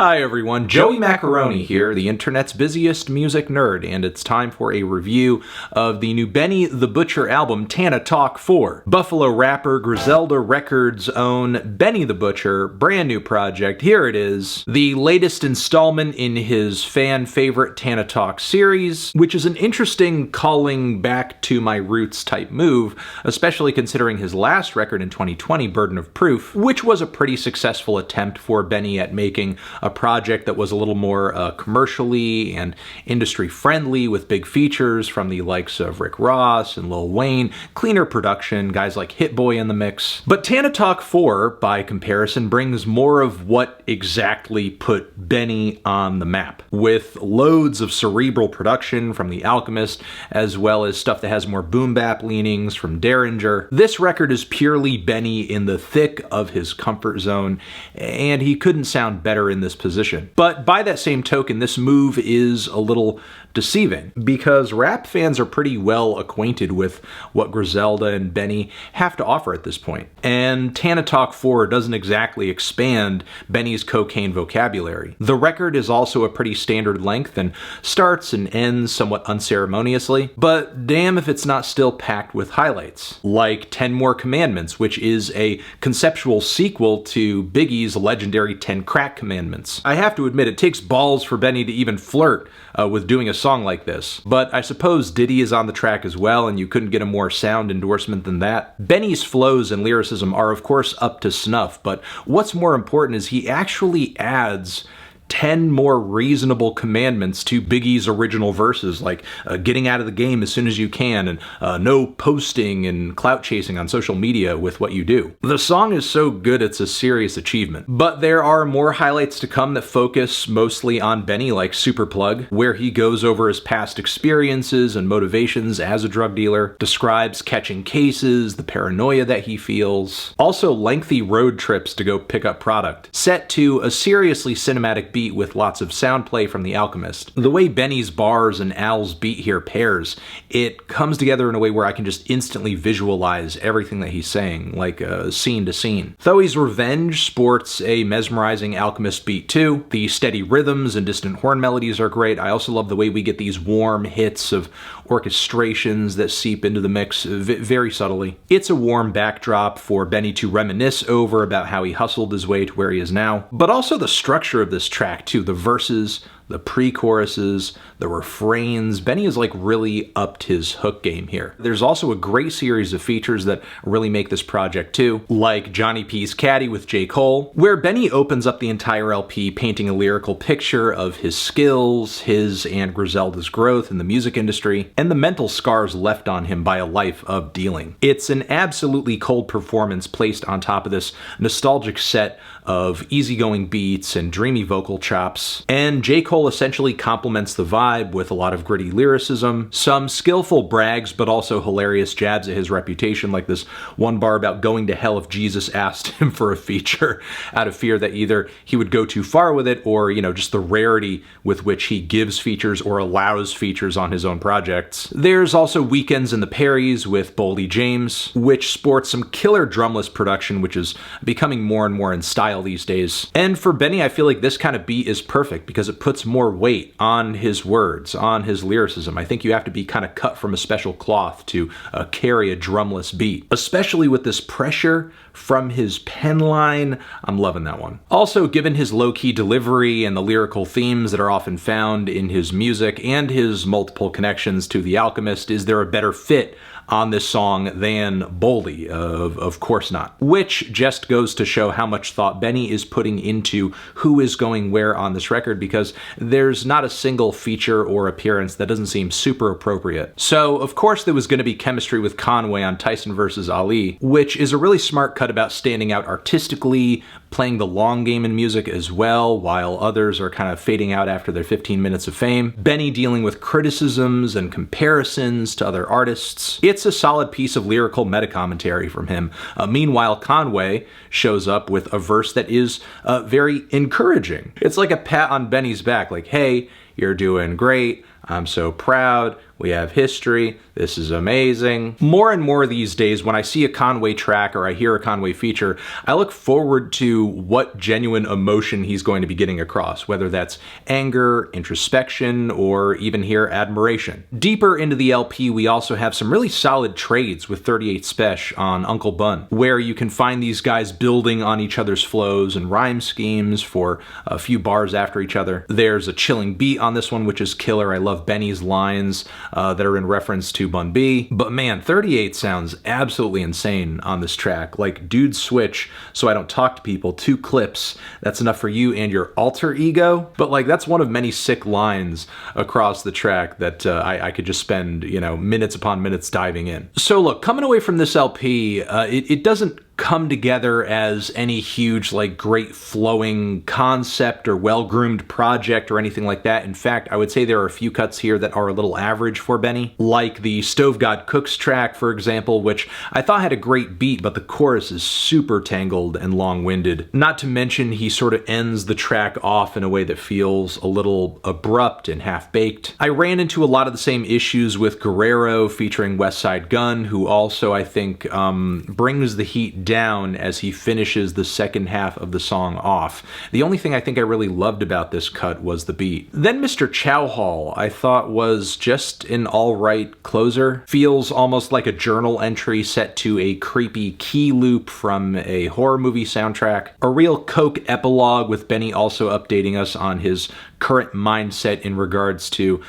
Hi everyone, Joey Macaroni here, the internet's busiest music nerd, and it's time for a review of the new Benny the Butcher album, Tana Talk 4. Buffalo rapper Griselda Records' own Benny the Butcher, brand new project. Here it is, the latest installment in his fan favorite Tana Talk series, which is an interesting calling back to my roots type move, especially considering his last record in 2020, Burden of Proof, which was a pretty successful attempt for Benny at making a project that was a little more commercially and industry friendly with big features from the likes of Rick Ross and Lil Wayne, cleaner production, guys like Hit Boy in the mix. But Tana Talk 4, by comparison, brings more of what exactly put Benny on the map, with loads of cerebral production from The Alchemist, as well as stuff that has more boom bap leanings from Derringer. This record is purely Benny in the thick of his comfort zone, and he couldn't sound better in this position. But by that same token, this move is a little deceiving, because rap fans are pretty well acquainted with what Griselda and Benny have to offer at this point. And Tana Talk 4 doesn't exactly expand Benny's cocaine vocabulary. The record is also a pretty standard length and starts and ends somewhat unceremoniously, but damn if it's not still packed with highlights, like 10 More Commandments, which is a conceptual sequel to Biggie's legendary 10 Crack Commandments. I have to admit, it takes balls for Benny to even flirt with doing a song like this, but I suppose Diddy is on the track as well, and you couldn't get a more sound endorsement than that. Benny's flows and lyricism are of course up to snuff, but what's more important is he actually adds 10 more reasonable commandments to Biggie's original verses, like getting out of the game as soon as you can, and no posting and clout chasing on social media with what you do. The song is so good it's a serious achievement. But there are more highlights to come that focus mostly on Benny, like Super Plug, where he goes over his past experiences and motivations as a drug dealer, describes catching cases, the paranoia that he feels. Also lengthy road trips to go pick up product, set to a seriously cinematic beat with lots of sound play from The Alchemist. The way Benny's bars and Al's beat here pairs, it comes together in a way where I can just instantly visualize everything that he's saying, like scene to scene. THOWY'S Revenge sports a mesmerizing Alchemist beat too. The steady rhythms and distant horn melodies are great. I also love the way we get these warm hits of orchestrations that seep into the mix very subtly. It's a warm backdrop for Benny to reminisce over about how he hustled his way to where he is now. But also the structure of this track too, the verses, the pre-choruses, the refrains. Benny has like really upped his hook game here. There's also a great series of features that really make this project too, like Johnny P's CADDY with J. Cole, where Benny opens up the entire LP painting a lyrical picture of his skills, his and Griselda's growth in the music industry, and the mental scars left on him by a life of dealing. It's an absolutely cold performance placed on top of this nostalgic set of easygoing beats and dreamy vocal chops, and J. Cole essentially complements the vibe with a lot of gritty lyricism, some skillful brags but also hilarious jabs at his reputation, like this one bar about going to hell if Jesus asked him for a feature, out of fear that either he would go too far with it or, you know, just the rarity with which he gives features or allows features on his own projects. There's also Weekends in the Perrys with Boldy James, which sports some killer drumless production, which is becoming more and more in style these days. And for Benny, I feel like this kind of beat is perfect because it puts more weight on his words, on his lyricism. I think you have to be kind of cut from a special cloth to carry a drumless beat, especially with this pressure from his pen line. I'm loving that one. Also, given his low-key delivery and the lyrical themes that are often found in his music and his multiple connections to The Alchemist, is there a better fit on this song than Boldy? Of course not. Which just goes to show how much thought Benny is putting into who is going where on this record, because there's not a single feature or appearance that doesn't seem super appropriate. So, of course, there was going to be chemistry with Conway on Tyson vs. Ali, which is a really smart cut about standing out artistically, playing the long game in music as well, while others are kind of fading out after their 15 minutes of fame. Benny dealing with criticisms and comparisons to other artists. It's a solid piece of lyrical meta-commentary from him. Meanwhile, Conway shows up with a verse that is very encouraging. It's like a pat on Benny's back, like, hey, you're doing great. I'm so proud. We have history. This is amazing. More and more these days, when I see a Conway track or I hear a Conway feature, I look forward to what genuine emotion he's going to be getting across, whether that's anger, introspection, or even here admiration. Deeper into the LP, we also have some really solid trades with 38 Special on Uncle Bun, where you can find these guys building on each other's flows and rhyme schemes for a few bars after each other. There's a chilling beat on this one, which is killer. I love Benny's lines that are in reference to Bun B. But man, 38 sounds absolutely insane on this track. Like, dude switch so I don't talk to people, 2 clips, that's enough for you and your alter ego. But like, that's one of many sick lines across the track that I could just spend, you know, minutes upon minutes diving in. So look, coming away from this LP, it doesn't come together as any huge, like, great flowing concept or well-groomed project or anything like that. In fact, I would say there are a few cuts here that are a little average for Benny, like the Stove God Cooks track, for example, which I thought had a great beat, but the chorus is super tangled and long-winded. Not to mention, he sort of ends the track off in a way that feels a little abrupt and half-baked. I ran into a lot of the same issues with Guerrero featuring Westside Gunn, who also, I think, brings the heat down as he finishes the second half of the song off. The only thing I think I really loved about this cut was the beat. Then Mr. Chowhall, I thought, was just an alright closer. Feels almost like a journal entry set to a creepy key loop from a horror movie soundtrack. A real Coke epilogue with Benny also updating us on his current mindset in regards to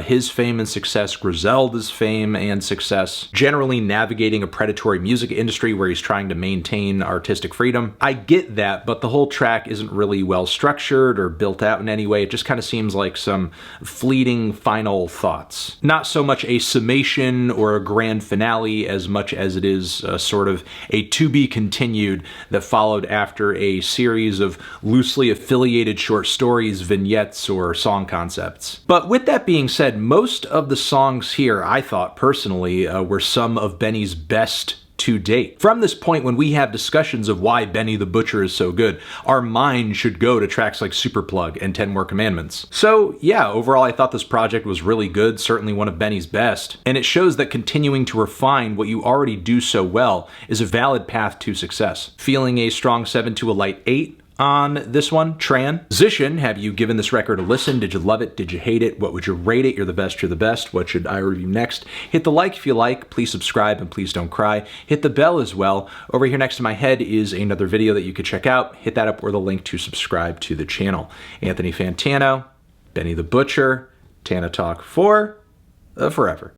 his fame and success, Griselda's fame and success, generally navigating a predatory music industry where he's trying to maintain artistic freedom. I get that, but the whole track isn't really well structured or built out in any way. It just kind of seems like some fleeting final thoughts. Not so much a summation or a grand finale as much as it is sort of a to be continued that followed after a series of loosely affiliated short stories, vignettes, or song concepts. But with that being said, most of the songs here, I thought personally, were some of Benny's best to date. From this point, when we have discussions of why Benny the Butcher is so good, our mind should go to tracks like Superplug and 10 More Commandments. So yeah, overall I thought this project was really good, certainly one of Benny's best, and it shows that continuing to refine what you already do so well is a valid path to success. Feeling a strong 7 to a light 8 on this one. Tran. Zishin, have you given this record a listen? Did you love it? Did you hate it? What would you rate it? You're the best, you're the best. What should I review next? Hit the like if you like. Please subscribe and please don't cry. Hit the bell as well. Over here next to my head is another video that you could check out. Hit that up or the link to subscribe to the channel. Anthony Fantano, Benny the Butcher, Tana Talk for forever.